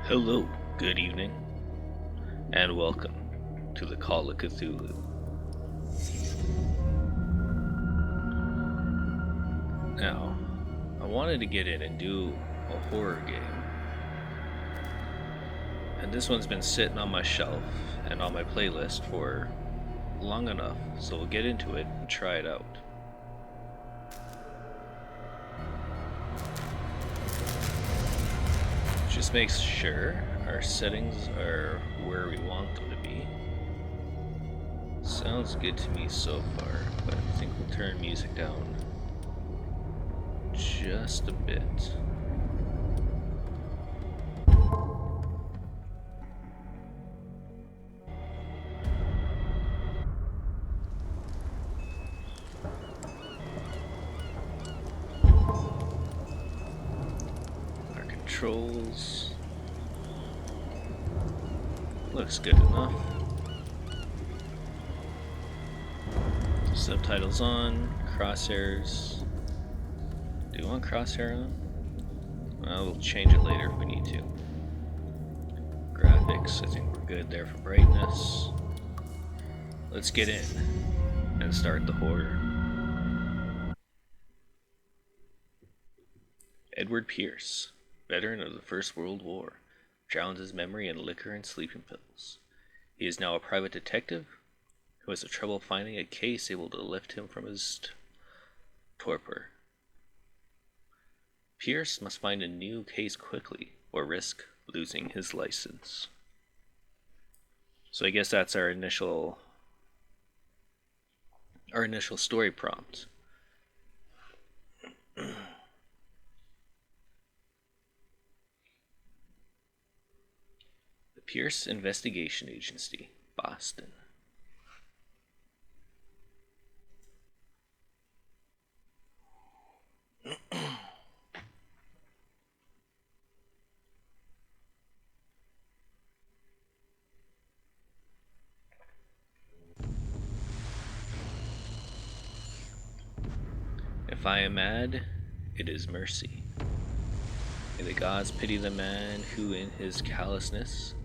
Hello, good evening, and welcome to the Call of Cthulhu. Now, I wanted to get in and do a horror game, and this one's been sitting on my shelf and on my playlist for long enough, so we'll get into it and try it out. Just make sure our settings are where we want them to be. Sounds good to me so far, but I think we'll turn music down just a bit. Our controls looks good enough. Subtitles on, crosshairs. Do you want crosshair on? Well, we'll change it later if we need to. Graphics, I think we're good there for brightness. Let's get in and start the horror. Edward Pierce, veteran of the First World War, drowns his memory in liquor and sleeping pills. He is now a private detective who has trouble finding a case able to lift him from his torpor. Pierce must find a new case quickly or risk losing his license. So I guess that's our initial story prompt. The Pierce Investigation Agency, Boston. If I am mad, it is mercy. May the gods pity the man who in his callousness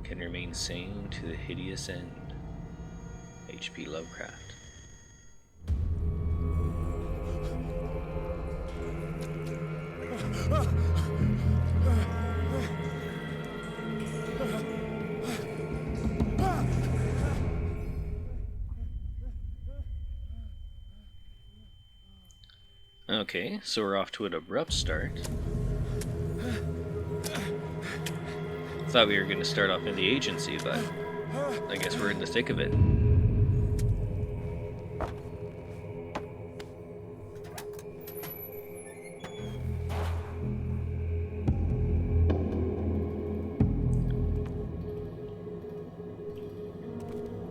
can remain sane to the hideous end. H.p. Lovecraft. Okay, so we're off to an abrupt start. Thought we were going to start off in the agency, but I guess we're in the thick of it.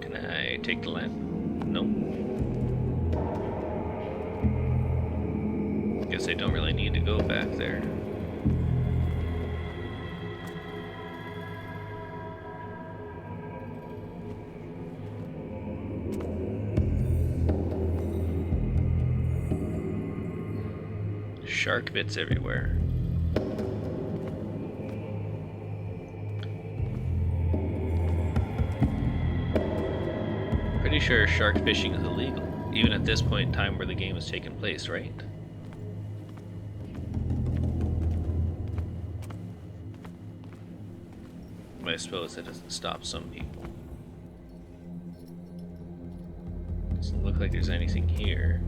Can I take the lamp? No. Guess I don't really need to go back there. Shark bits everywhere. Pretty sure shark fishing is illegal, even at this point in time where the game is taking place, right? But I suppose that doesn't stop some people. Doesn't look like there's anything here.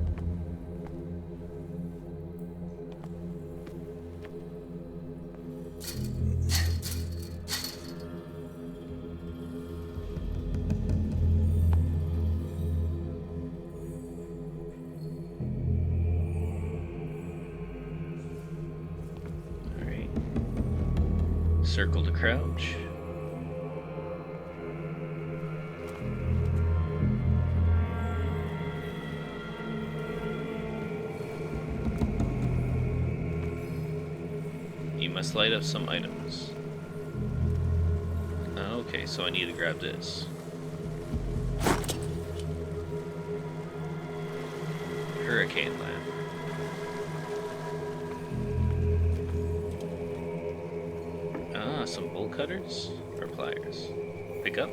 Circle to crouch. You must light up some items. Okay, so I need to grab this. Hurricane lamp. Ah, some bolt cutters or pliers. Pick up.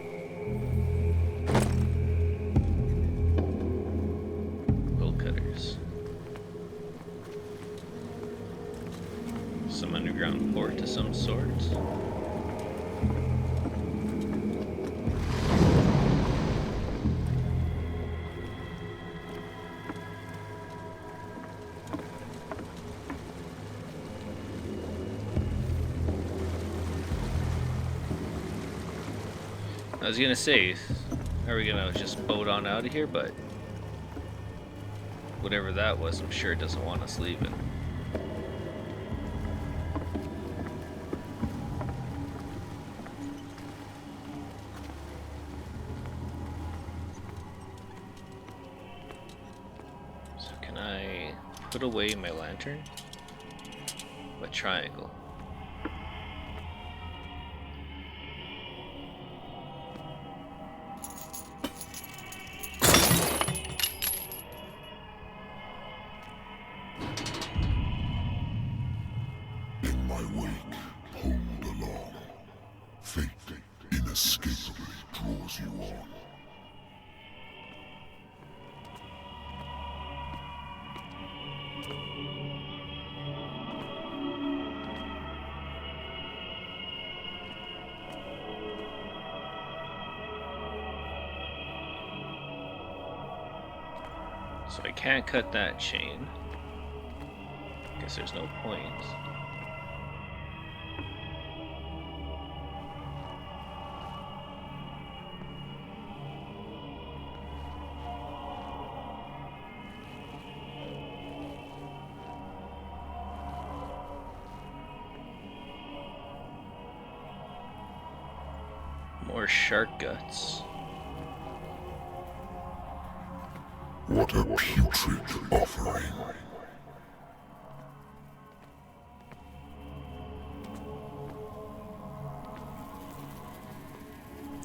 Bolt cutters. Some underground port of some sort. I was gonna say, are we gonna just boat on out of here? But whatever that was, I'm sure it doesn't want us leaving. So can I put away my lantern? What triangle? So I can't cut that chain. Guess there's no point. More shark guts. What a putrid offering.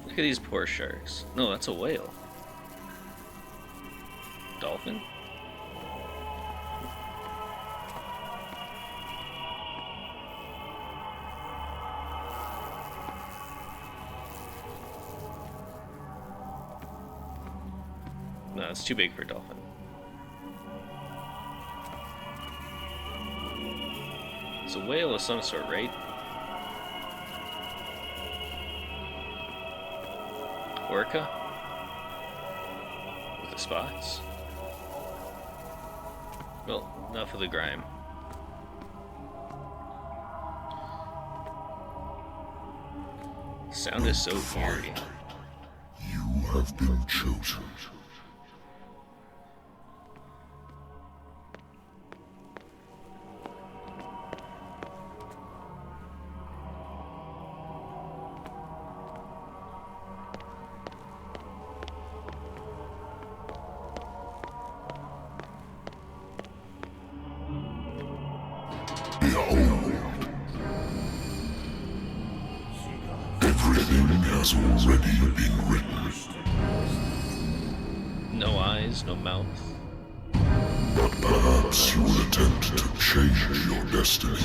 Look at these poor sharks. No, that's a whale. Dolphin? No, it's too big for a dolphin. It's a whale of some sort, right? Orca? With the spots? Well, enough of the grime. Sound is so eerie. You have been chosen. Behold, everything has already been written. No eyes, no mouth. But perhaps you will attempt to change your destiny.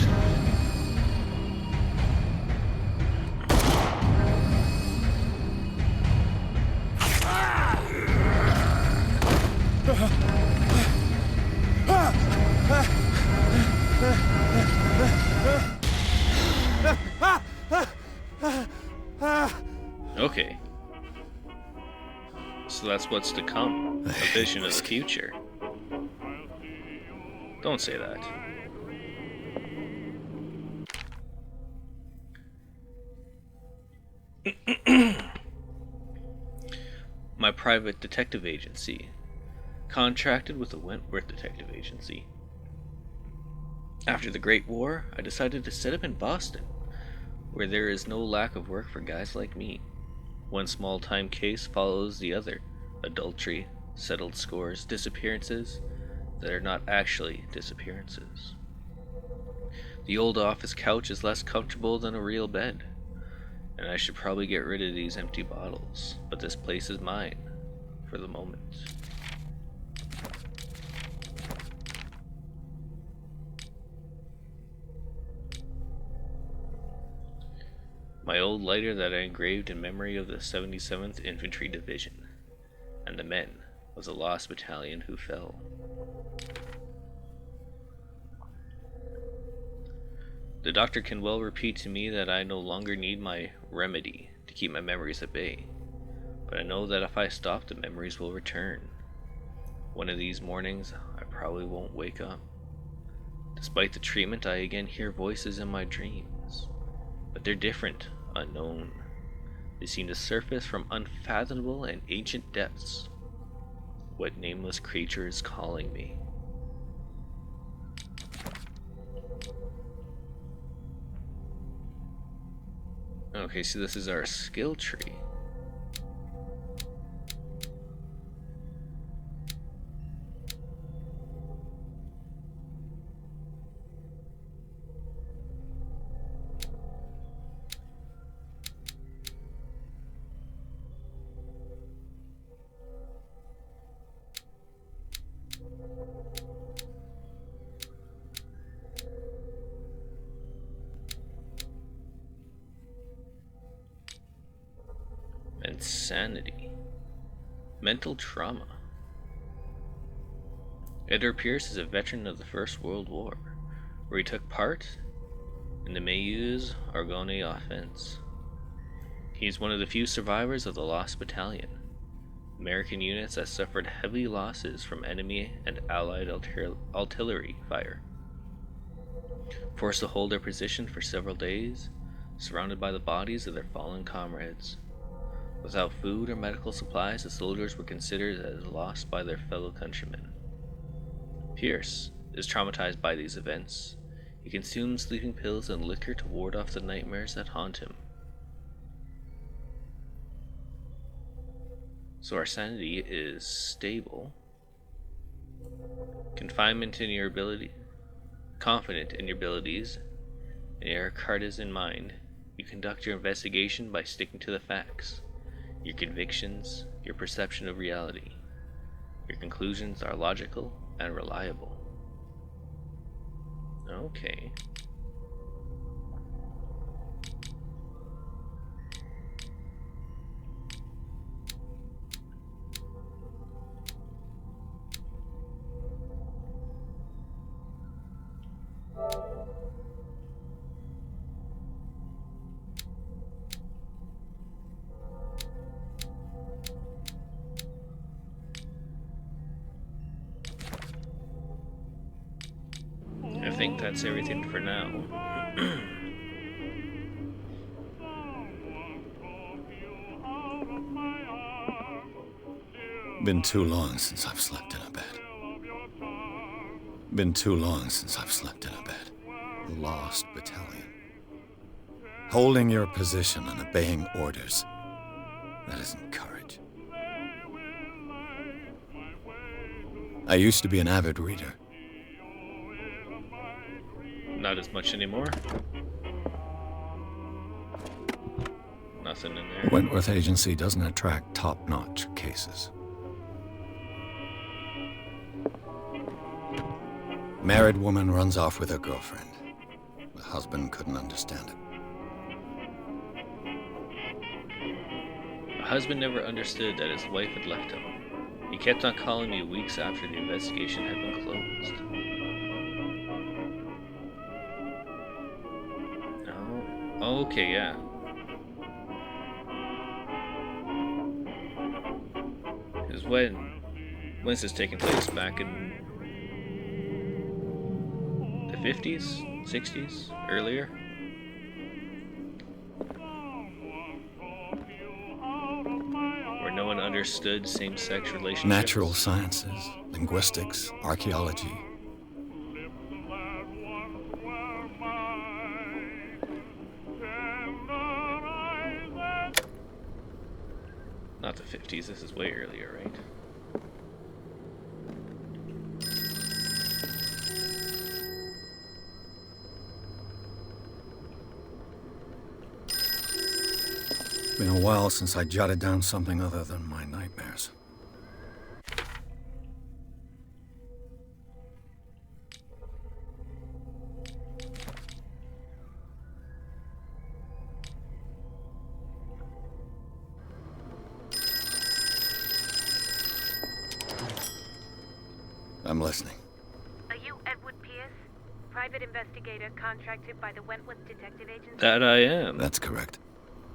Okay. So that's what's to come. A vision of the future. Don't say that. My private detective agency. Contracted with the Wentworth Detective Agency. After the Great War, I decided to set up in Boston, where there is no lack of work for guys like me. One small-time case follows the other. Adultery, settled scores, disappearances that are not actually disappearances. The old office couch is less comfortable than a real bed, and I should probably get rid of these empty bottles, but this place is mine, for the moment. My old lighter that I engraved in memory of the 77th Infantry Division, and the men of the lost battalion who fell. The doctor can well repeat to me that I no longer need my remedy to keep my memories at bay, but I know that if I stop, the memories will return. One of these mornings, I probably won't wake up. Despite the treatment, I again hear voices in my dreams, but they're different, unknown. They seem to surface from unfathomable and ancient depths. What nameless creature is calling me? Okay, so this is our skill tree. Insanity. Mental trauma. Edgar Pierce is a veteran of the First World War, where he took part in the Meuse-Argonne offense. He is one of the few survivors of the Lost Battalion, American units that suffered heavy losses from enemy and Allied artillery fire. Forced to hold their position for several days, surrounded by the bodies of their fallen comrades. Without food or medical supplies, the soldiers were considered as lost by their fellow countrymen. Pierce is traumatized by these events. He consumes sleeping pills and liquor to ward off the nightmares that haunt him. So our sanity is stable. Confinement in your ability, confident in your abilities, and your card is in mind. You conduct your investigation by sticking to the facts, your convictions, your perception of reality. Your conclusions are logical and reliable. Okay. I think that's everything for now. Been too long since I've slept in a bed. Been too long since I've slept in a bed. The Lost Battalion. Holding your position and obeying orders. That isn't courage. I used to be an avid reader. Not as much anymore. Nothing in there. Wentworth Agency doesn't attract top-notch cases. Married woman runs off with her girlfriend. The husband couldn't understand it. The husband never understood that his wife had left him. He kept on calling me weeks after the investigation had been closed. Oh, okay, yeah. Because when's this taking place? Back in the 50s? 60s? Earlier? Where no one understood same-sex relationships? Natural sciences, linguistics, archaeology. Not the 50s, this is way earlier, right? Been a while since I jotted down something other than my nightmares. I'm listening. Are you Edward Pierce? Private investigator contracted by the Wentworth Detective Agency? That I am. That's correct.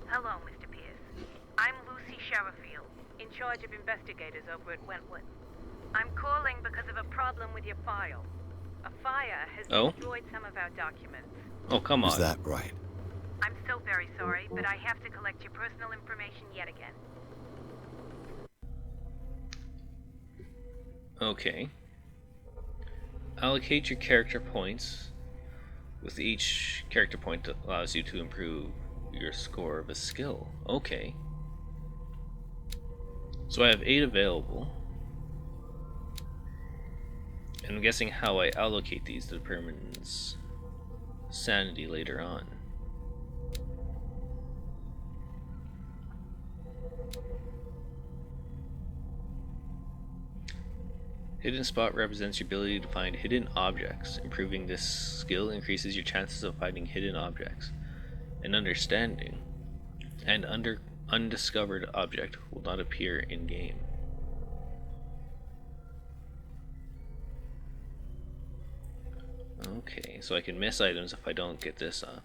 Hello, Mr. Pierce. I'm Lucy Sherrifield, in charge of investigators over at Wentworth. I'm calling because of a problem with your file. A fire has destroyed some of our documents. Oh, come on. Is that right? I'm so very sorry, but I have to collect your personal information yet again. Okay. Allocate your character points. With each character point that allows you to improve your score of a skill. Okay. So I have 8 available. And I'm guessing how I allocate these determines sanity later on. Hidden Spot represents your ability to find hidden objects. Improving this skill increases your chances of finding hidden objects. An understanding and undiscovered object will not appear in game. Okay, so I can miss items if I don't get this up.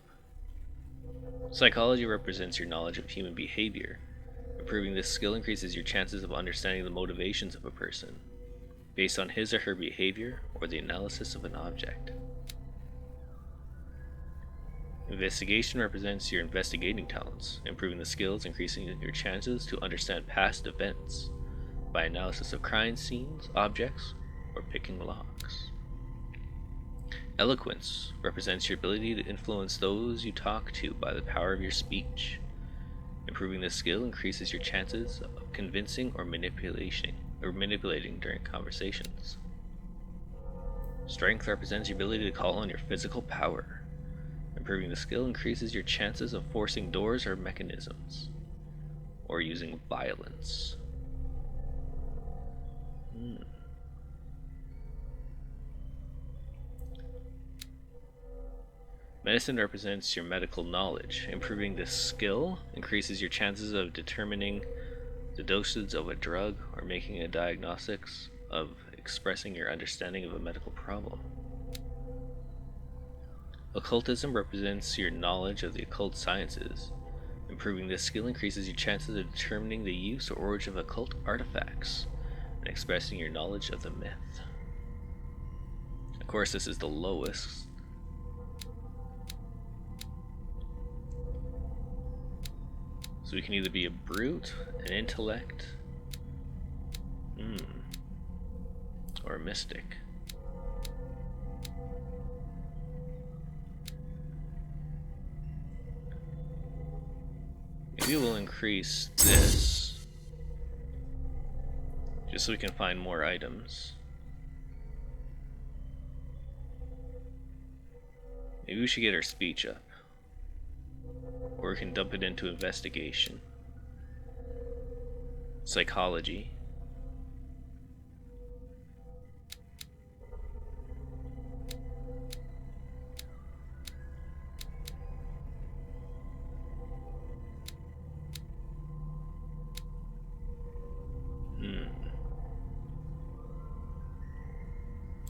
Psychology represents your knowledge of human behavior. Improving this skill increases your chances of understanding the motivations of a person, based on his or her behavior or the analysis of an object. Investigation represents your investigating talents. Improving the skills, increasing your chances to understand past events by analysis of crime scenes, objects, or picking locks. Eloquence represents your ability to influence those you talk to by the power of your speech. Improving this skill increases your chances of convincing or manipulating during conversations. Strength represents your ability to call on your physical power. Improving the skill increases your chances of forcing doors or mechanisms, or using violence. Medicine represents your medical knowledge. Improving this skill increases your chances of determining the dosage of a drug or making a diagnostics of expressing your understanding of a medical problem. Occultism represents your knowledge of the occult sciences. Improving this skill increases your chances of determining the use or origin of occult artifacts and expressing your knowledge of the myth. Of course, this is the lowest. So we can either be a brute, an intellect, or a mystic. Maybe we'll increase this, just so we can find more items. Maybe we should get our speech up. Or we can dump it into investigation. Psychology.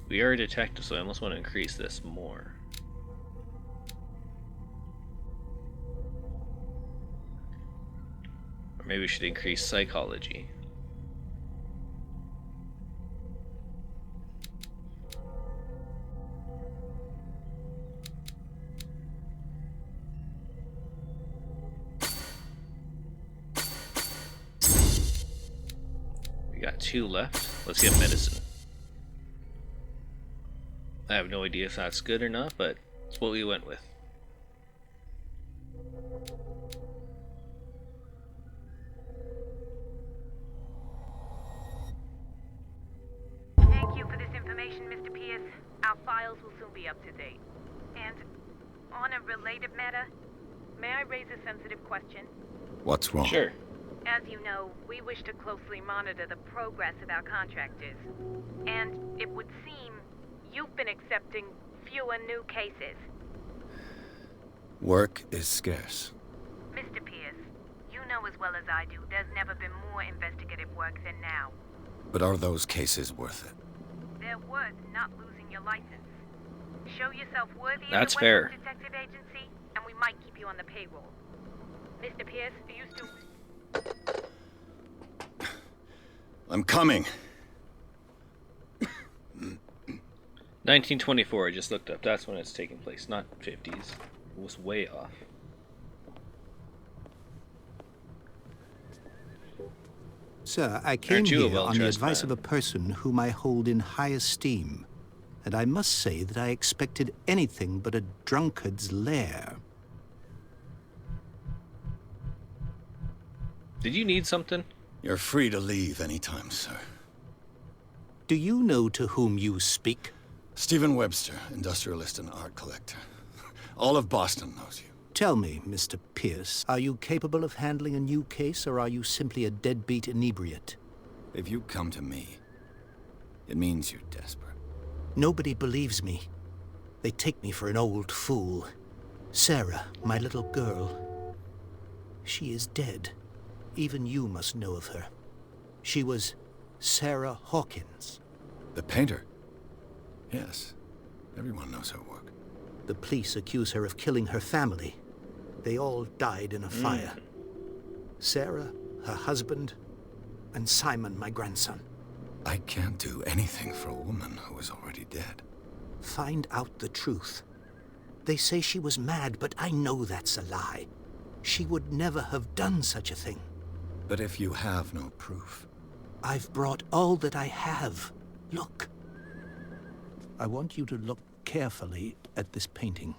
We are a detective, so I almost want to increase this more. Or maybe we should increase psychology. We got 2 left. Let's get medicine. I have no idea if that's good or not, but it's what we went with. Thank you for this information, Mr. Pierce. Our files will soon be up to date. And on a related matter, may I raise a sensitive question? What's wrong? Sure. As you know, we wish to closely monitor the progress of our contractors. And it would seem you've been accepting fewer new cases. Work is scarce. Mr. Pierce, you know as well as I do, there's never been more investigative work than now. But are those cases worth it? they're worth not losing your license. Show yourself worthy That's of the fair. Wentworth Detective Agency, and we might keep you on the payroll. Mr. Pierce, are you still... I'm coming. 1924, I just looked up. That's when it's taking place, not 50s. It was way off. Sir, I came Aren't you a here on the well-dressed advice man? of a person whom I hold in high esteem, and I must say that I expected anything but a drunkard's lair. Did you need something? You're free to leave anytime, sir. Do you know to whom you speak? Stephen Webster, industrialist and art collector. All of Boston knows you. Tell me, Mr. Pierce, are you capable of handling a new case, or are you simply a deadbeat inebriate? If you come to me, it means you're desperate. Nobody believes me. They take me for an old fool. Sarah, my little girl, she is dead. Even you must know of her. She was Sarah Hawkins. The painter? Yes. Everyone knows her work. The police accuse her of killing her family. They all died in a fire. Sarah, her husband, and Simon, my grandson. I can't do anything for a woman who is already dead. Find out the truth. They say she was mad, but I know that's a lie. She would never have done such a thing. But if you have no proof... I've brought all that I have. Look. I want you to look carefully at this painting.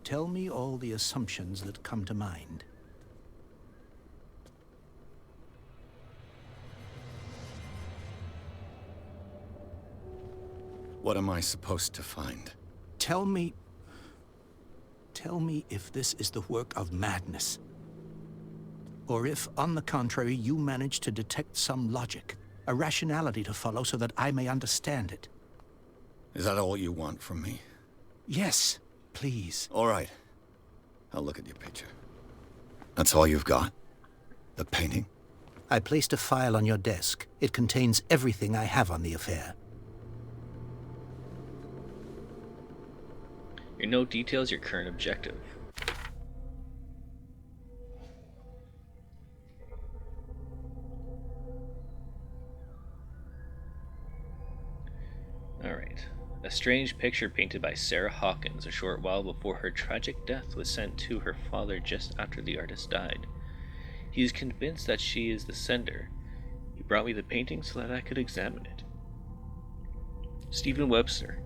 Tell me all the assumptions that come to mind. What am I supposed to find? Tell me if this is the work of madness. Or if, on the contrary, you manage to detect some logic, a rationality to follow so that I may understand it. Is that all you want from me? Yes, please. All right. I'll look at your picture. That's all you've got? The painting? I placed a file on your desk. It contains everything I have on the affair. Your note details your current objective. Alright. A strange picture painted by Sarah Hawkins a short while before her tragic death was sent to her father just after the artist died. He is convinced that she is the sender. He brought me the painting so that I could examine it. Stephen Webster,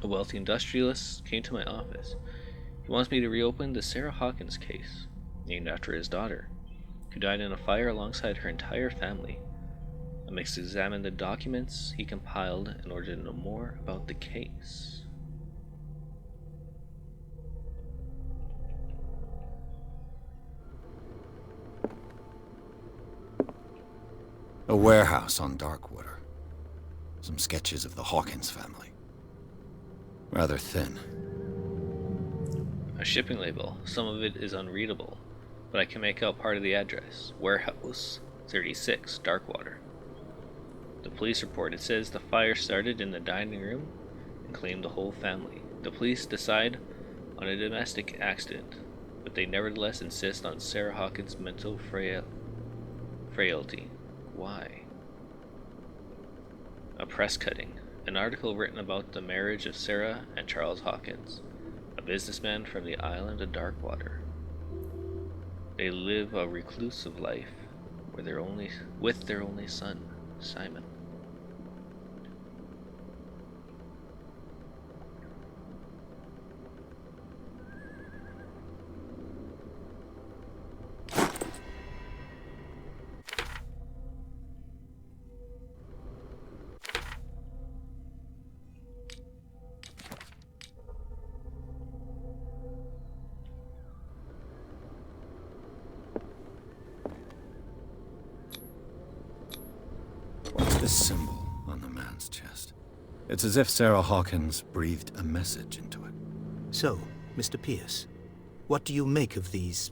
a wealthy industrialist, came to my office. He wants me to reopen the Sarah Hawkins case, named after his daughter, who died in a fire alongside her entire family. I must examine the documents he compiled in order to know more about the case. A warehouse on Darkwater. Some sketches of the Hawkins family. Rather thin. A shipping label. Some of it is unreadable, but I can make out part of the address. Warehouse 36, Darkwater. The police report, it says the fire started in the dining room and claimed the whole family. The police decide on a domestic accident, but they nevertheless insist on Sarah Hawkins' mental frailty. Why? A press cutting. An article written about the marriage of Sarah and Charles Hawkins, a businessman from the island of Darkwater. They live a reclusive life with their only son, Simon. What's this symbol on the man's chest? It's as if Sarah Hawkins breathed a message into it. So, Mr. Pierce, what do you make of these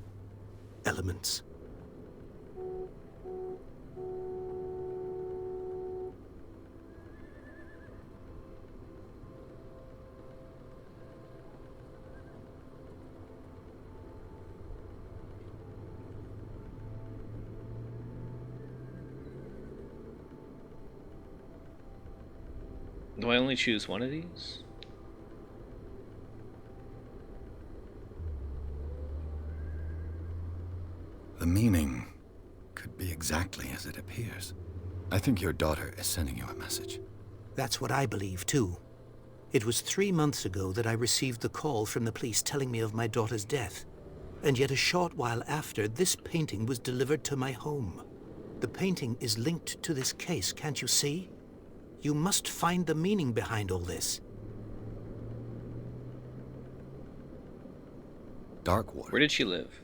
elements? Do I only choose one of these? The meaning could be exactly as it appears. I think your daughter is sending you a message. That's what I believe, too. It was 3 months ago that I received the call from the police telling me of my daughter's death. And yet a short while after, this painting was delivered to my home. The painting is linked to this case, can't you see? You must find the meaning behind all this. Darkwater. Where did she live?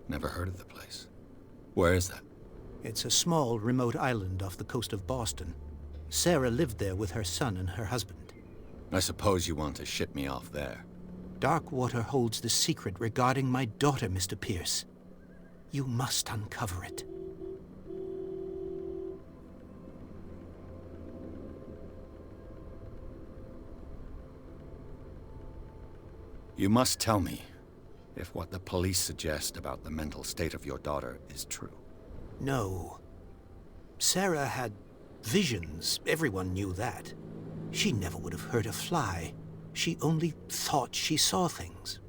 Never heard of the place. Where is that? It's a small, remote island off the coast of Boston. Sarah lived there with her son and her husband. I suppose you want to ship me off there. Darkwater holds the secret regarding my daughter, Mr. Pierce. You must uncover it. You must tell me if what the police suggest about the mental state of your daughter is true. No. Sarah had visions. Everyone knew that. She never would have hurt a fly. She only thought she saw things.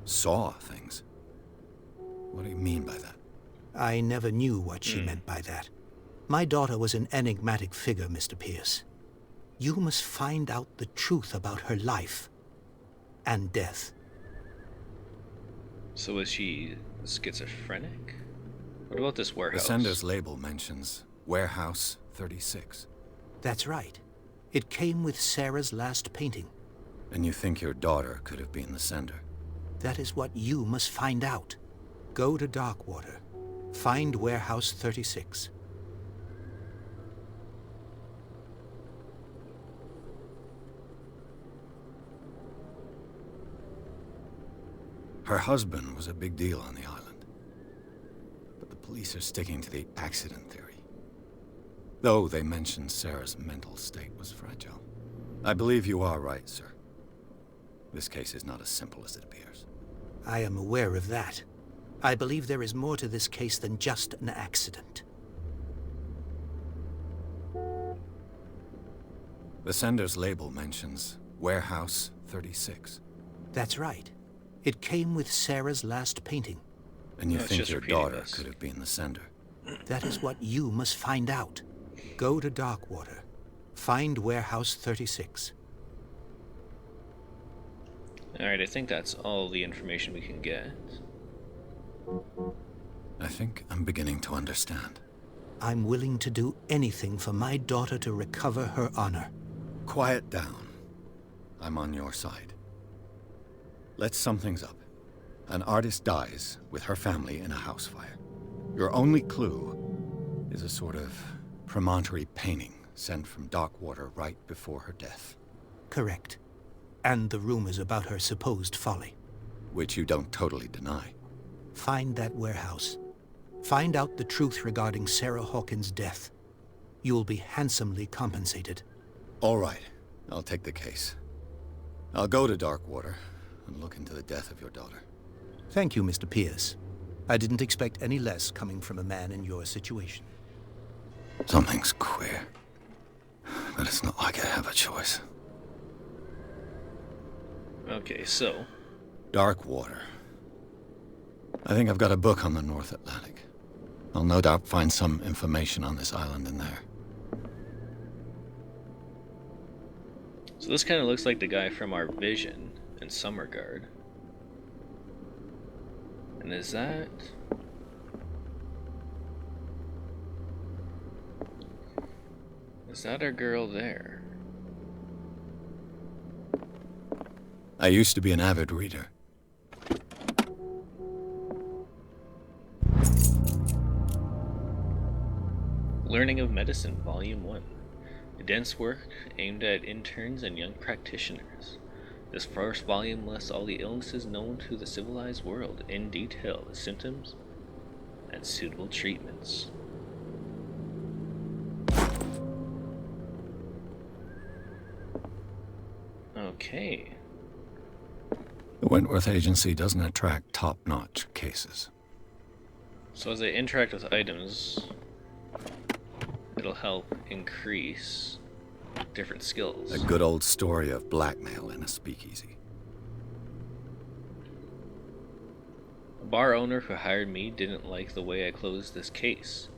Saw things? What do you mean by that? I never knew what she meant by that. My daughter was an enigmatic figure, Mr. Pierce. You must find out the truth about her life and death. So is she schizophrenic? What about this warehouse? The sender's label mentions Warehouse 36. That's right. It came with Sarah's last painting. And you think your daughter could have been the sender? That is what you must find out. Go to Darkwater. Find Warehouse 36. Her husband was a big deal on the island. But the police are sticking to the accident theory. Though they mentioned Sarah's mental state was fragile. I believe you are right, sir. This case is not as simple as it appears. I am aware of that. I believe there is more to this case than just an accident. The sender's label mentions Warehouse 36. That's right. It came with Sarah's last painting. And you No, it's think just your repeating daughter this. could have been the sender? That is what you must find out. Go to Darkwater. Find Warehouse 36. Alright, I think that's all the information we can get. I think I'm beginning to understand. I'm willing to do anything for my daughter to recover her honor. Quiet down. I'm on your side. Let's sum things up. An artist dies with her family in a house fire. Your only clue is a sort of promontory painting sent from Darkwater right before her death. Correct. And the rumors about her supposed folly. Which you don't totally deny. Find that warehouse. Find out the truth regarding Sarah Hawkins' death. You'll be handsomely compensated. All right, I'll take the case. I'll go to Darkwater and look into the death of your daughter. Thank you, Mr. Pierce. I didn't expect any less coming from a man in your situation. Something's queer. But it's not like I have a choice. Okay, so Darkwater. I think I've got a book on the North Atlantic. I'll no doubt find some information on this island in there. this kind of looks like the guy from our vision in some regard. And is that... is that our girl there? I used to be an avid reader. Learning of Medicine, Volume 1. A dense work aimed at interns and young practitioners. This first volume lists all the illnesses known to the civilized world in detail, the symptoms and suitable treatments. Okay. The Wentworth Agency doesn't attract top-notch cases. So as I interact with items, it'll help increase different skills. A good old story of blackmail in a speakeasy. A bar owner who hired me didn't like the way I closed this case.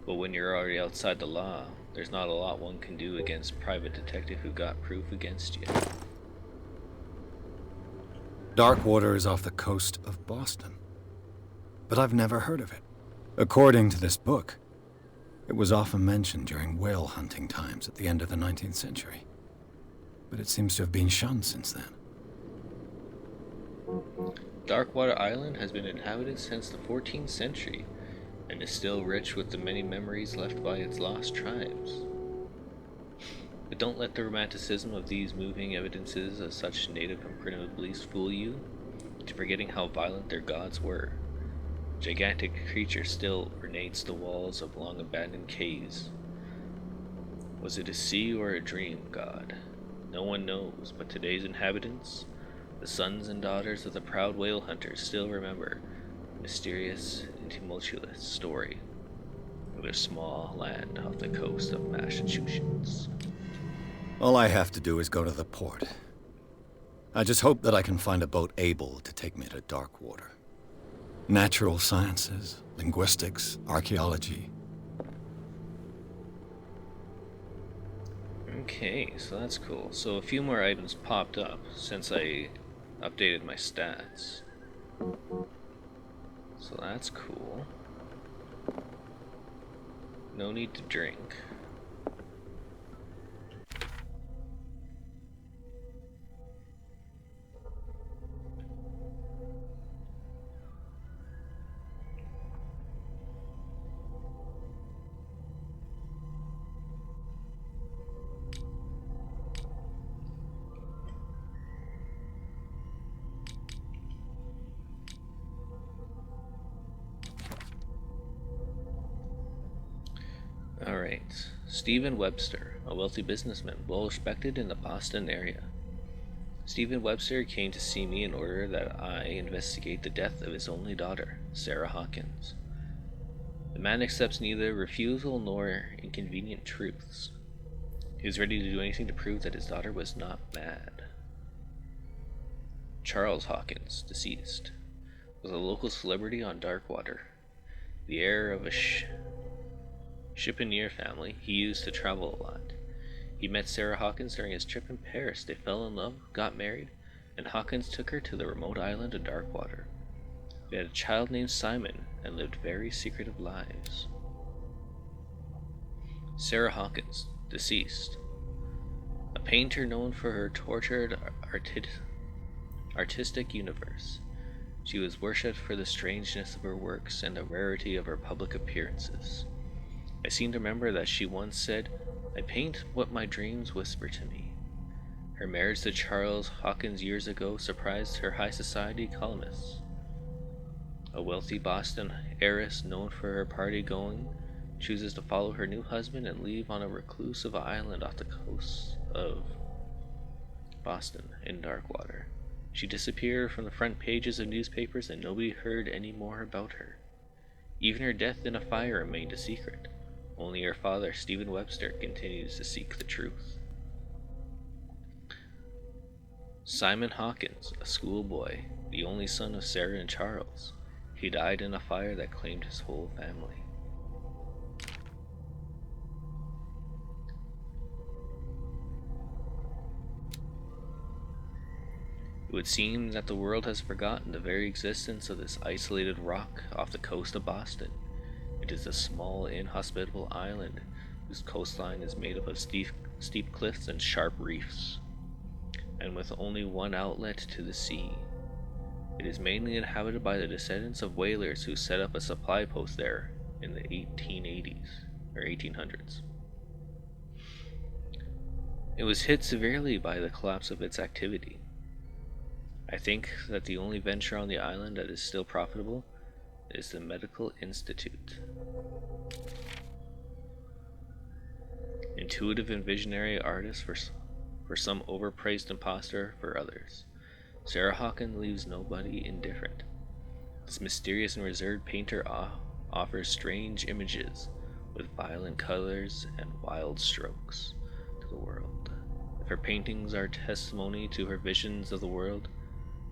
But when you're already outside the law, there's not a lot one can do against a private detective who got proof against you. Darkwater is off the coast of Boston. But I've never heard of it. According to this book, it was often mentioned during whale hunting times at the end of the 19th century. But it seems to have been shunned since then. Darkwater Island has been inhabited since the 14th century, and is still rich with the many memories left by its lost tribes. But don't let the romanticism of these moving evidences of such native and primitive beliefs fool you into forgetting how violent their gods were. Gigantic creature still ornates the walls of long abandoned caves. Was it a sea or a dream god? No one knows, but today's inhabitants, the sons and daughters of the proud whale hunters, still remember the mysterious and tumultuous story of their small land off the coast of Massachusetts. All I have to do is go to the port. I just hope that I can find a boat able to take me to Darkwater. Natural sciences, linguistics, archaeology. Okay, so that's cool. So a few more items popped up since I updated my stats. So that's cool. No need to drink. Alright, Stephen Webster, a wealthy businessman, well respected in the Boston area. Stephen Webster came to see me in order that I investigate the death of his only daughter, Sarah Hawkins. The man accepts neither refusal nor inconvenient truths. He was ready to do anything to prove that his daughter was not mad. Charles Hawkins, deceased, was a local celebrity on Darkwater, the heir of a chiffonnier family. He used to travel a lot. He met Sarah Hawkins during his trip in Paris. They fell in love, got married, and Hawkins took her to the remote island of Darkwater. They had a child named Simon and lived very secretive lives. Sarah Hawkins, deceased, a painter known for her tortured artistic universe. She was worshipped for the strangeness of her works and the rarity of her public appearances. I seem to remember that she once said, "I paint what my dreams whisper to me." Her marriage to Charles Hawkins years ago surprised her high society columnists. A wealthy Boston heiress known for her party-going chooses to follow her new husband and leave on a reclusive island off the coast of Boston in Darkwater. She disappeared from the front pages of newspapers and nobody heard any more about her. Even her death in a fire remained a secret. Only her father, Stephen Webster, continues to seek the truth. Simon Hawkins, a schoolboy, the only son of Sarah and Charles. He died in a fire that claimed his whole family. It would seem that the world has forgotten the very existence of this isolated rock off the coast of Boston. It is a small, inhospitable island whose coastline is made up of steep cliffs and sharp reefs, and with only one outlet to the sea. It is mainly inhabited by the descendants of whalers who set up a supply post there in the 1880s or 1800s. It was hit severely by the collapse of its activity. I think that the only venture on the island that is still profitable is the Medical Institute. Intuitive and visionary artist for some overpraised imposter for others. Sarah Hawkins leaves nobody indifferent. This mysterious and reserved painter offers strange images with violent colors and wild strokes to the world. If her paintings are testimony to her visions of the world,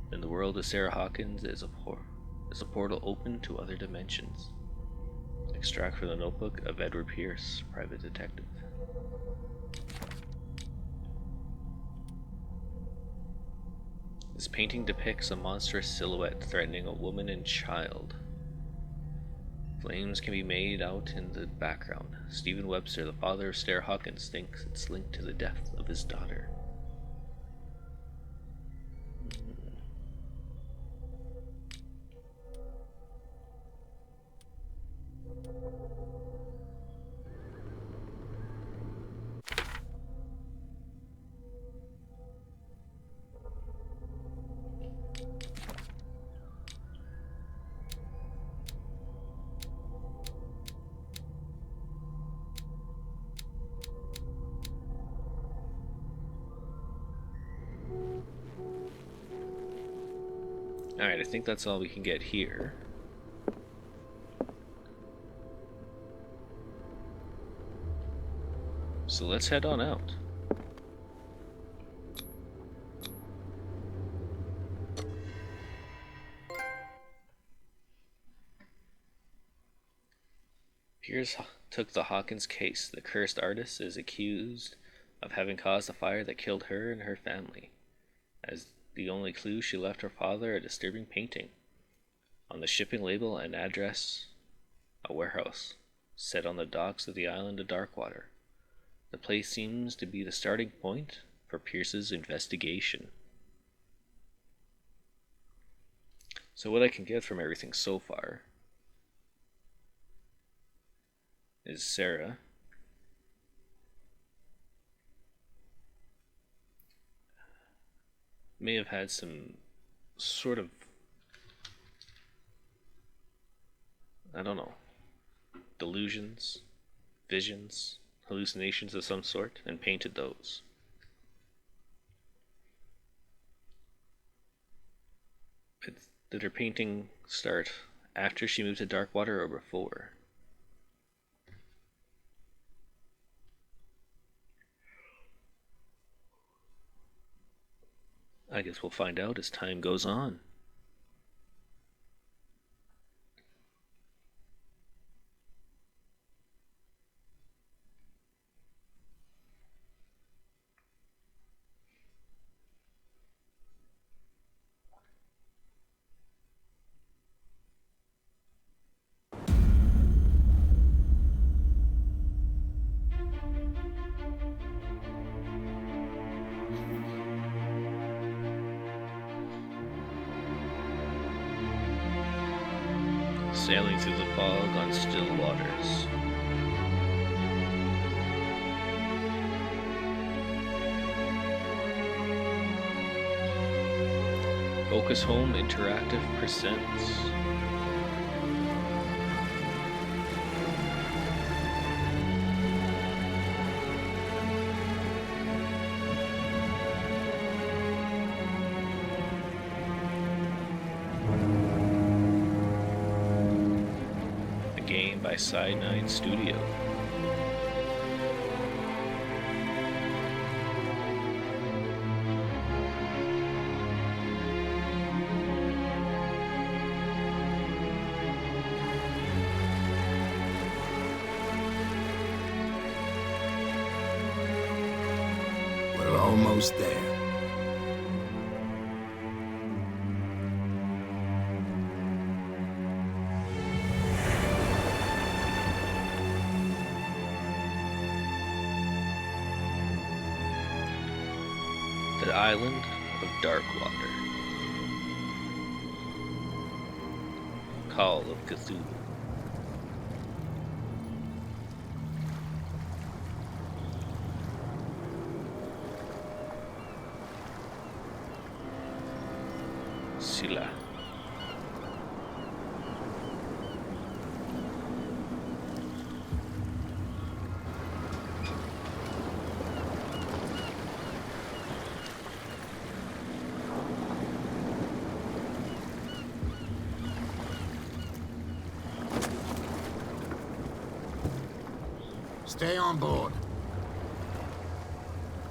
then the world of Sarah Hawkins is a portal open to other dimensions. Extract from the notebook of Edward Pierce, private detective. This painting depicts a monstrous silhouette threatening a woman and child. Flames can be made out in the background. Stephen Webster, the father of Sarah Hawkins, thinks it's linked to the death of his daughter. Alright, I think that's all we can get here. So let's head on out. Pierce took the Hawkins case. The cursed artist is accused of having caused the fire that killed her and her family. As the only clue, she left her father a disturbing painting. On the shipping label, an address, a warehouse, set on the docks of the island of Darkwater. The place seems to be the starting point for Pierce's investigation. So what I can get from everything so far is Sarah may have had some sort of, I don't know, delusions, visions, hallucinations of some sort, and painted those. But did her painting start after she moved to Darkwater or before? I guess we'll find out as time goes on. Sailing through the fog on still waters. Focus Home Interactive presents by Side 9 Studio. We're almost there. The island of Darkwater. Call of Cthulhu. Sila. Stay on board.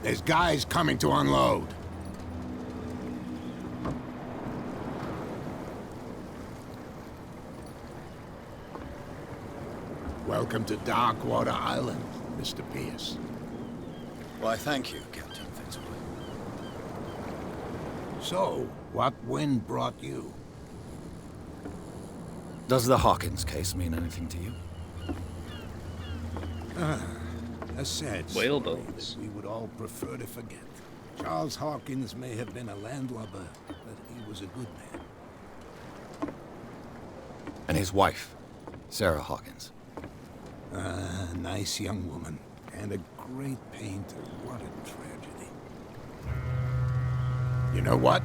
There's guys coming to unload. Welcome to Darkwater Island, Mr. Pierce. Why, thank you, Captain Fitzroy. So, what wind brought you? Does the Hawkins case mean anything to you? A sad Whale story bones. that we would all prefer to forget. Charles Hawkins may have been a landlubber, but he was a good man. And his wife, Sarah Hawkins. A nice young woman, and a great painter. What a tragedy. You know what?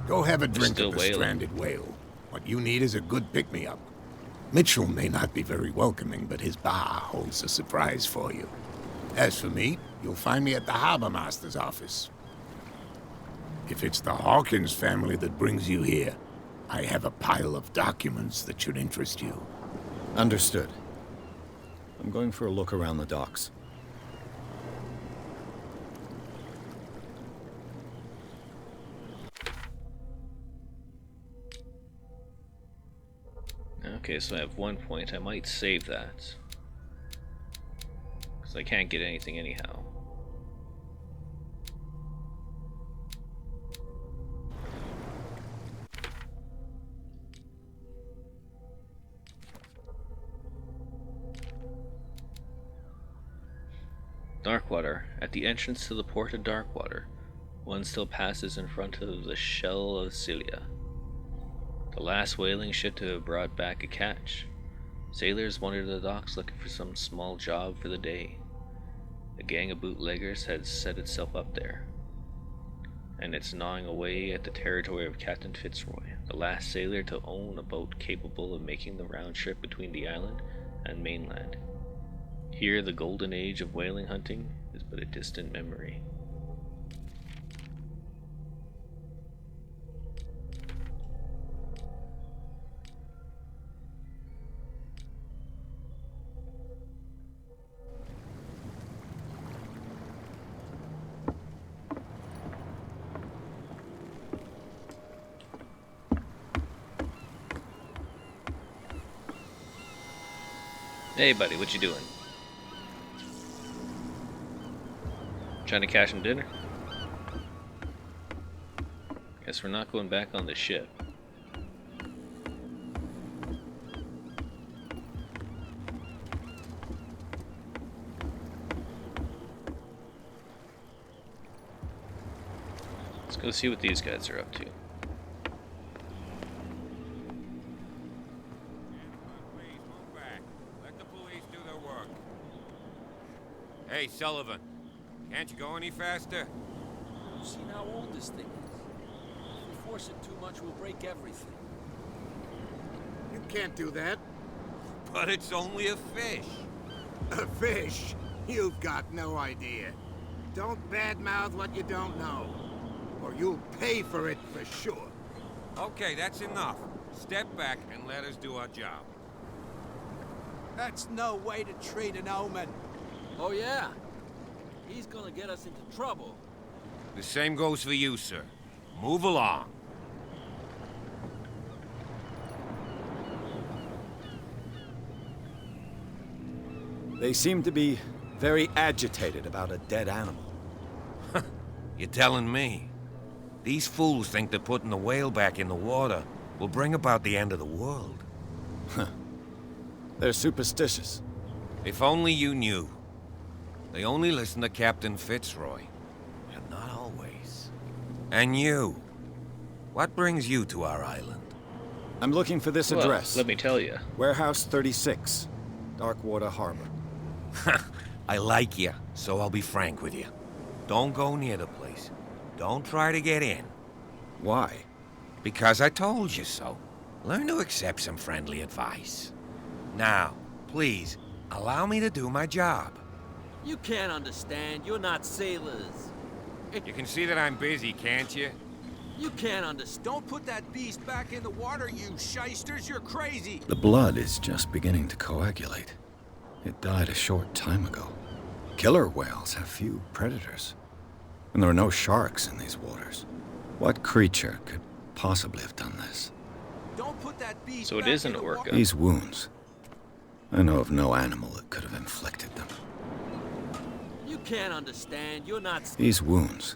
Go have a drink still of the whaling. stranded whale. What you need is a good pick-me-up. Mitchell may not be very welcoming, but his bar holds a surprise for you. As for me, you'll find me at the harbor master's office. If it's the Hawkins family that brings you here, I have a pile of documents that should interest you. Understood. I'm going for a look around the docks. Okay, so I have 1 point. I might save that. Because I can't get anything anyhow. Darkwater. At the entrance to the port of Darkwater, one still passes in front of the shell of Cilia, the last whaling ship to have brought back a catch. Sailors wandered the docks looking for some small job for the day. A gang of bootleggers had set itself up there, and it's gnawing away at the territory of Captain Fitzroy, the last sailor to own a boat capable of making the round trip between the island and mainland. Here, the golden age of whaling hunting is but a distant memory. Hey buddy, what you doing? Trying to cash some dinner? Guess we're not going back on the ship. Let's go see what these guys are up to. Hey, Sullivan, can't you go any faster? You've seen how old this thing is. If we force it too much, we'll break everything. You can't do that. But it's only a fish. A fish? You've got no idea. Don't badmouth what you don't know, or you'll pay for it for sure. Okay, that's enough. Step back and let us do our job. That's no way to treat an omen. Oh yeah? He's gonna get us into trouble. The same goes for you, sir. Move along. They seem to be very agitated about a dead animal. You're telling me? These fools think that putting the whale back in the water will bring about the end of the world. They're superstitious. If only you knew. They only listen to Captain Fitzroy. And not always. And you. What brings you to our island? I'm looking for this Well, address. let me tell you. Warehouse 36, Darkwater Harbor. I like you, so I'll be frank with you. Don't go near the place. Don't try to get in. Why? Because I told you so. Learn to accept some friendly advice. Now, please, allow me to do my job. You can't understand. You're not sailors. You can see that I'm busy, can't you? You can't understand. Don't put that beast back in the water, you shysters. You're crazy. The blood is just beginning to coagulate. It died a short time ago. Killer whales have few predators. And there are no sharks in these waters. What creature could possibly have done this? Don't put that beast So it back is an in the orca. These wounds. I know of no animal that could have inflicted them. You can't understand. You're not. These wounds.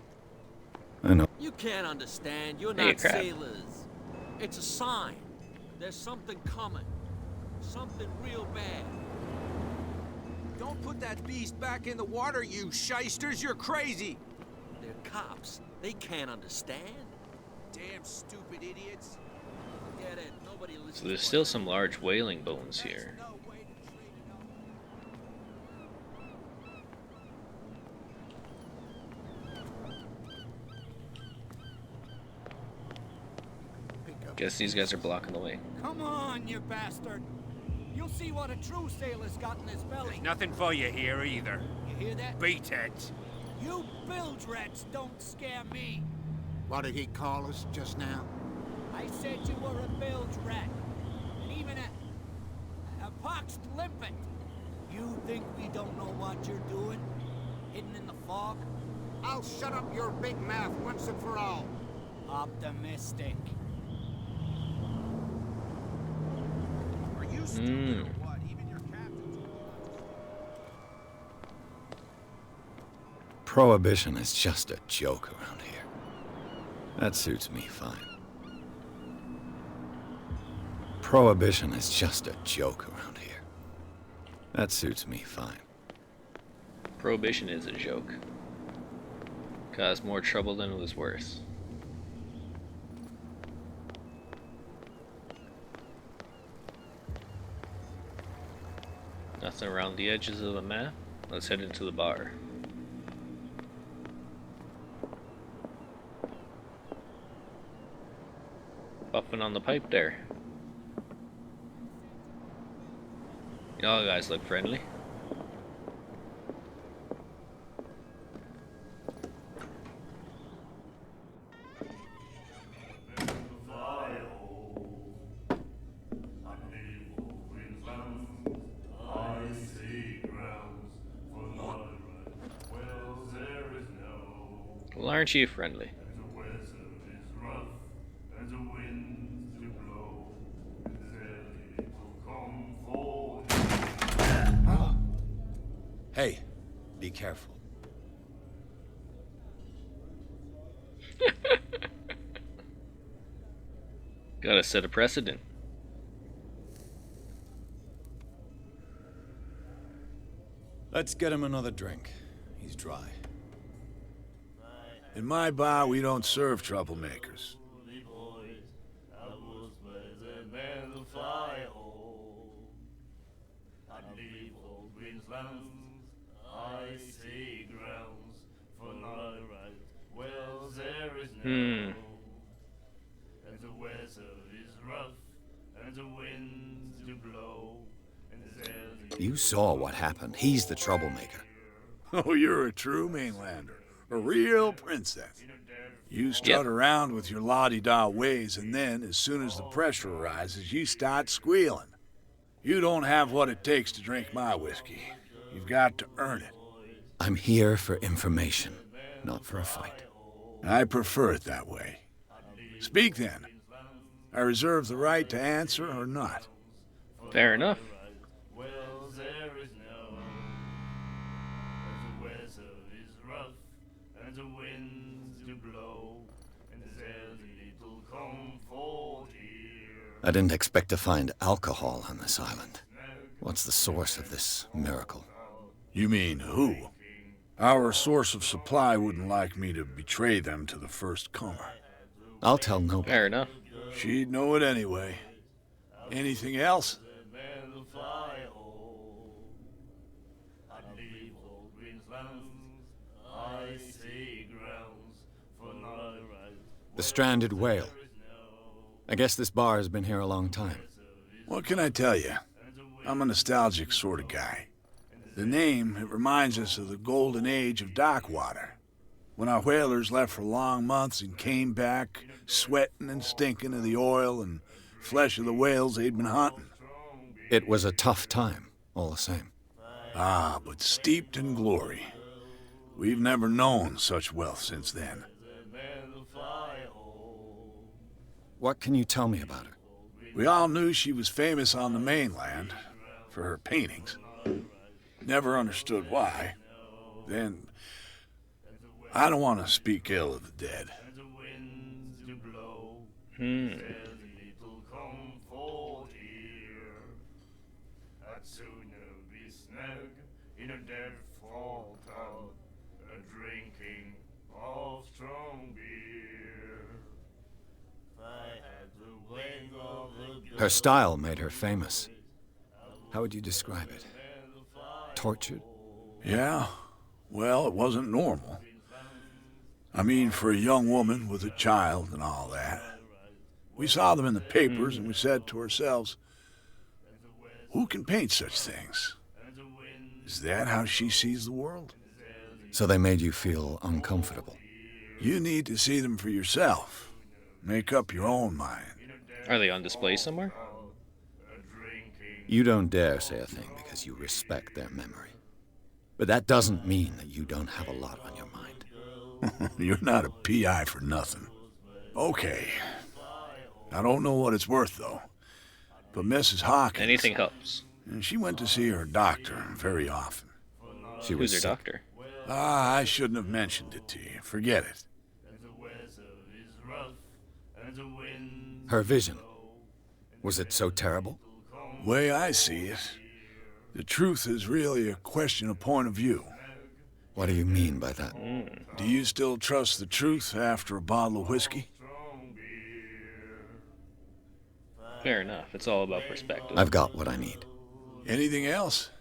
I know. You can't understand. You're Hey, not crap. sailors. It's a sign. There's something coming. Something real bad. Don't put that beast back in the water, you shysters. You're crazy. They're cops. They can't understand. Damn stupid idiots. Forget it. Nobody listens. So there's still some large whaling bones here. No way to trade it up. Guess these guys are blocking the way. Come on, you bastard. You'll see what a true sailor's got in his belly. Nothing for you here either. You hear that? Beat it. You bilge rats don't scare me. What did he call us just now? I said you were a bilge rat. And even a poxed limpet. You think we don't know what you're doing? Hidden in the fog? I'll shut up your big mouth once and for all. Optimistic. Are you stupid or what? Even your captain's Prohibition is just a joke around here. That suits me fine. Prohibition is just a joke around here. That suits me fine. Prohibition is a joke. Caused more trouble than it was worth. Nothing around the edges of the map. Let's head into the bar. Puffing on the pipe there. Y'all guys look friendly. Well, aren't you friendly? Hey, be careful. Gotta set a precedent. Let's get him another drink. He's dry. In my bar, we don't serve troublemakers. You saw what happened. He's the troublemaker. Oh, you're a true mainlander. A real princess. You strut around with your la-di-da ways, and then, as soon as the pressure arises, you start squealing. You don't have what it takes to drink my whiskey. You've got to earn it. I'm here for information, not for a fight. I prefer it that way. Speak then. I reserve the right to answer or not. Fair enough. I didn't expect to find alcohol on this island. What's the source of this miracle? You mean who? Our source of supply wouldn't like me to betray them to the first comer. I'll tell nobody. Fair enough. She'd know it anyway. Anything else? The stranded whale. I guess this bar has been here a long time. What can I tell you? I'm a nostalgic sort of guy. The name, it reminds us of the golden age of Blackwater, when our whalers left for long months and came back sweating and stinking of the oil and flesh of the whales they'd been hunting. It was a tough time, all the same. Ah, but steeped in glory. We've never known such wealth since then. What can you tell me about her? We all knew she was famous on the mainland for her paintings. Never understood why. Then, I don't want to speak ill of the dead. Her style made her famous. How would you describe it? Tortured? Yeah? Well, it wasn't normal. I mean, for a young woman with a child and all that. We saw them in the papers and we said to ourselves, who can paint such things? Is that how she sees the world? So they made you feel uncomfortable? You need to see them for yourself. Make up your own mind. Are they on display somewhere? You don't dare say a thing because you respect their memory. But that doesn't mean that you don't have a lot on your mind. You're not a PI for nothing. Okay. I don't know what it's worth, though. But Mrs. Hawkins... Anything helps. She went to see her doctor very often. She was Who's her sick. doctor? I shouldn't have mentioned it to you. Forget it. Her vision. Was it so terrible? Way I see it, the truth is really a question of point of view. What do you mean by that? Do you still trust the truth after a bottle of whiskey? Fair enough. It's all about perspective. I've got what I need. Anything else?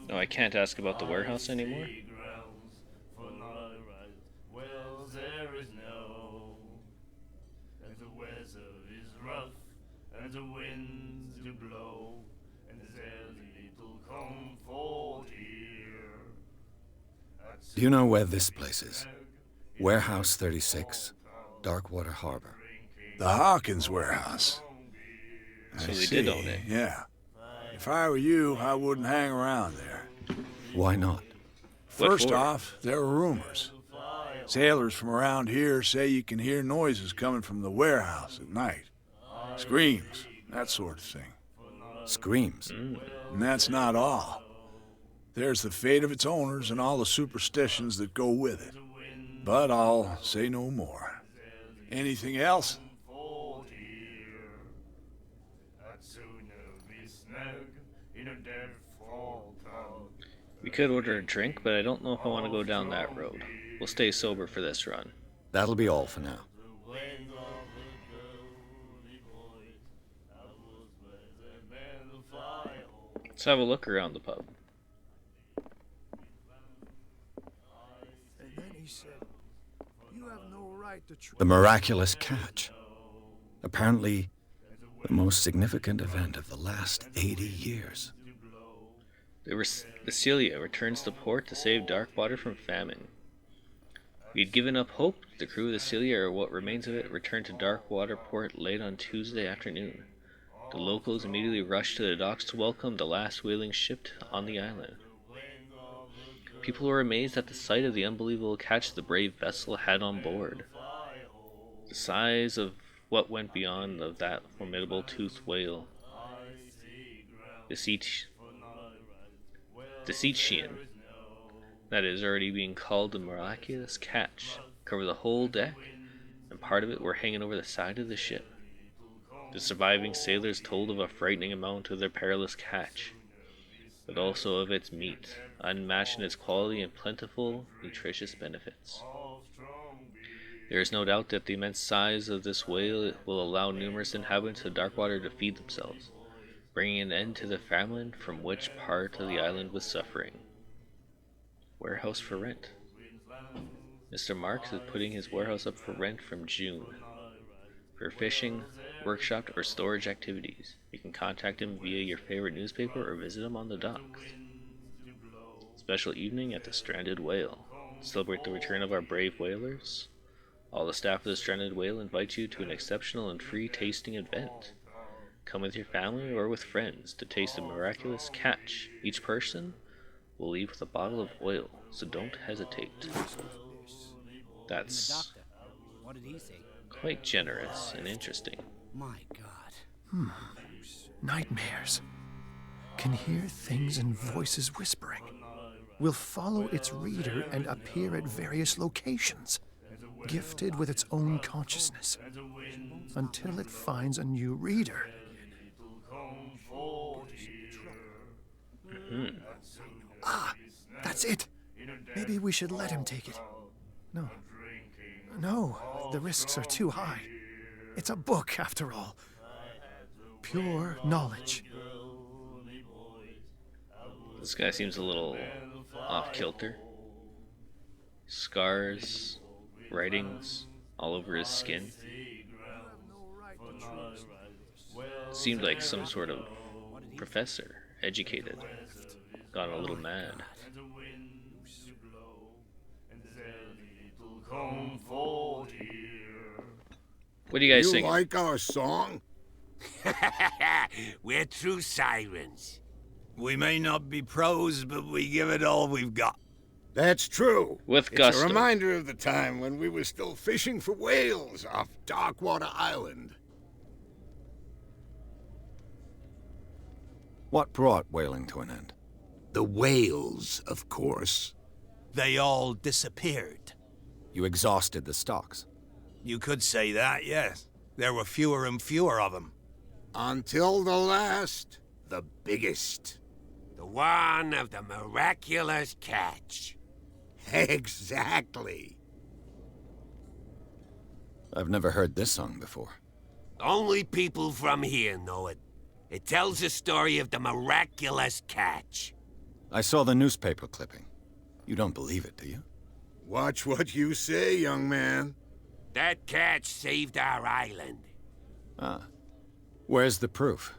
No, I can't ask about the warehouse anymore. Do you know where this place is? Warehouse 36, Darkwater Harbor. The Hawkins warehouse. So I they see. did own it. Yeah. If I were you, I wouldn't hang around there. Why not? First for? off, there are rumors. Sailors from around here say you can hear noises coming from the warehouse at night. Screams, that sort of thing. Screams. And that's not all. There's the fate of its owners and all the superstitions that go with it. But I'll say no more. Anything else? We could order a drink, but I don't know if I want to go down that road. We'll stay sober for this run. That'll be all for now. Let's have a look around the pub. And then he said, "You have no right to try." The miraculous catch. Apparently, the most significant event of the last 80 years. The Celia returns to port to save Darkwater from famine. We had given up hope. The crew of the Celia, or what remains of it, returned to Darkwater port late on Tuesday afternoon. The locals immediately rushed to the docks to welcome the last whaling ship on the island. People were amazed at the sight of the unbelievable catch the brave vessel had on board. The size of what went beyond of that formidable toothed whale. The Cechian, that is already being called the miraculous catch, covered the whole deck, and part of it were hanging over the side of the ship. The surviving sailors told of a frightening amount of their perilous catch, but also of its meat, unmatched in its quality and plentiful, nutritious benefits. There is no doubt that the immense size of this whale will allow numerous inhabitants of Darkwater to feed themselves, bringing an end to the famine from which part of the island was suffering. Warehouse for rent. Mr. Marks is putting his warehouse up for rent from June. For fishing, workshop, or storage activities, you can contact him via your favorite newspaper or visit him on the docks. Special evening at the Stranded Whale. Celebrate the return of our brave whalers. All the staff of the Stranded Whale invite you to an exceptional and free tasting event. Come with your family or with friends to taste a miraculous catch. Each person will leave with a bottle of oil, so don't hesitate. That's What did he say? quite generous and interesting. My God. Nightmares. Can hear things and voices whispering. Will follow its reader and appear at various locations, gifted with its own consciousness, until it finds a new reader. Mm-hmm. Ah, that's it. Maybe we should let him take it. No, the risks are too high. It's a book, after all. Pure knowledge. This guy seems a little off kilter. Scars, writings all over his skin. Seemed like some sort of professor, educated. Gone a little mad. What do you guys think? You like our song? We're true sirens. We may not be pros, but we give it all we've got. That's true. With It's gusto. a reminder of the time when we were still fishing for whales off Darkwater Island. What brought whaling to an end? The whales, of course. They all disappeared. You exhausted the stocks. You could say that, yes. There were fewer and fewer of them. Until the last, the biggest. The one of the miraculous catch. Exactly. I've never heard this song before. Only people from here know it. It tells the story of the miraculous catch. I saw the newspaper clipping. You don't believe it, do you? Watch what you say, young man. That catch saved our island. Ah. Where's the proof?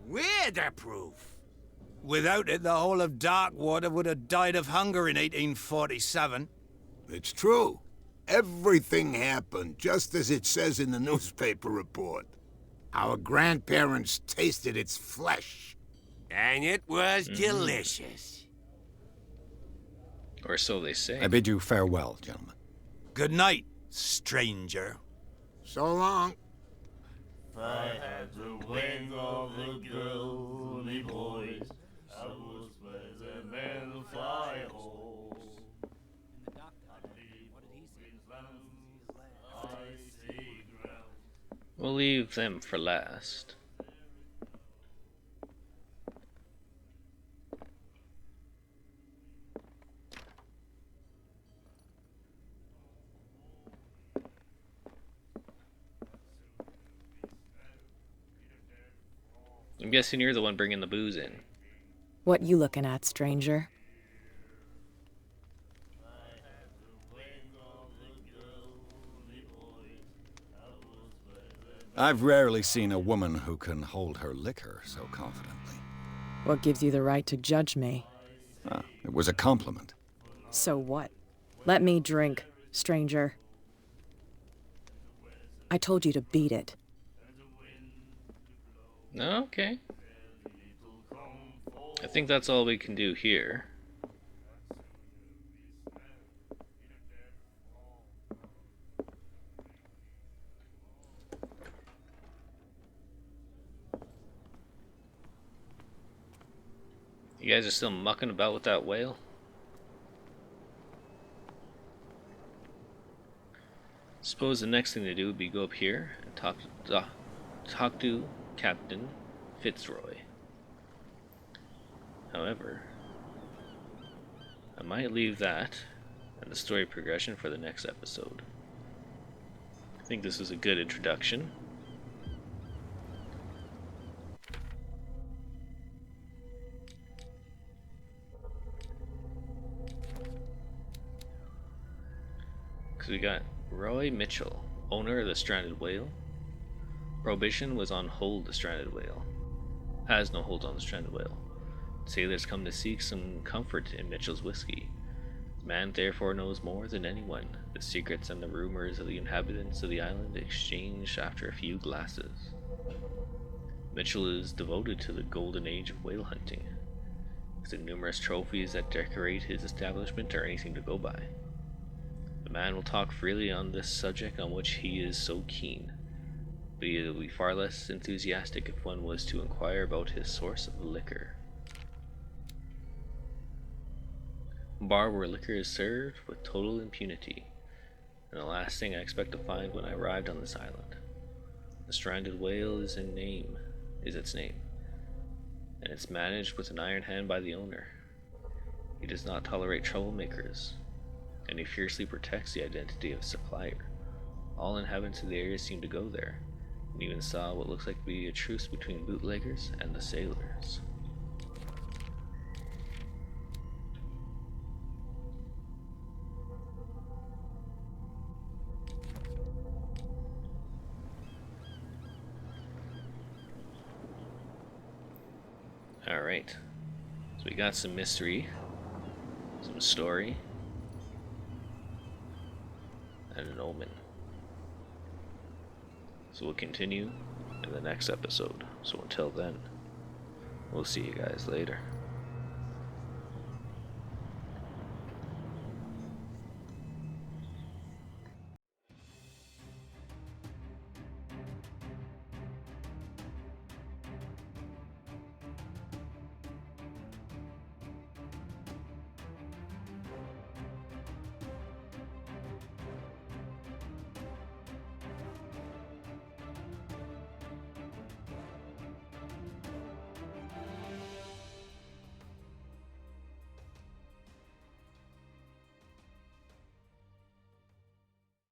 We're the proof. Without it, the whole of Darkwater would have died of hunger in 1847. It's true. Everything happened just as it says in the newspaper report. Our grandparents tasted its flesh. And it was delicious. Or so they say. I bid you farewell, gentlemen. Good night, stranger. So long. If I had the wings of the girly boys, I would spread them and fly home. We'll leave them for last. I'm guessing you're the one bringing the booze in. What you looking at, stranger? I've rarely seen a woman who can hold her liquor so confidently. What gives you the right to judge me? Ah, it was a compliment. So what? Let me drink, stranger. I told you to beat it. Okay. I think that's all we can do here. You guys are still mucking about with that whale? Suppose the next thing to do would be go up here and talk to Captain Fitzroy. However, I might leave that and the story progression for the next episode. I think this is a good introduction. Because we got Roy Mitchell, owner of the Stranded Whale. Prohibition was on hold the Stranded Whale. Has no hold on the Stranded Whale. Sailors come to seek some comfort in Mitchell's whiskey. Man therefore knows more than anyone the secrets and the rumors of the inhabitants of the island exchanged after a few glasses. Mitchell is devoted to the golden age of whale hunting. The numerous trophies that decorate his establishment are anything to go by. The man will talk freely on this subject on which he is so keen, but he will be far less enthusiastic if one was to inquire about his source of liquor. A bar where liquor is served with total impunity, and the last thing I expect to find when I arrived on this island. The stranded whale is its name, and it's managed with an iron hand by the owner. He does not tolerate troublemakers, and he fiercely protects the identity of his supplier. All inhabitants of the area seem to go there, and even saw what looks like to be a truce between bootleggers and the sailors. Alright, so we got some mystery, some story, and an omen. So we'll continue in the next episode. So until then, we'll see you guys later.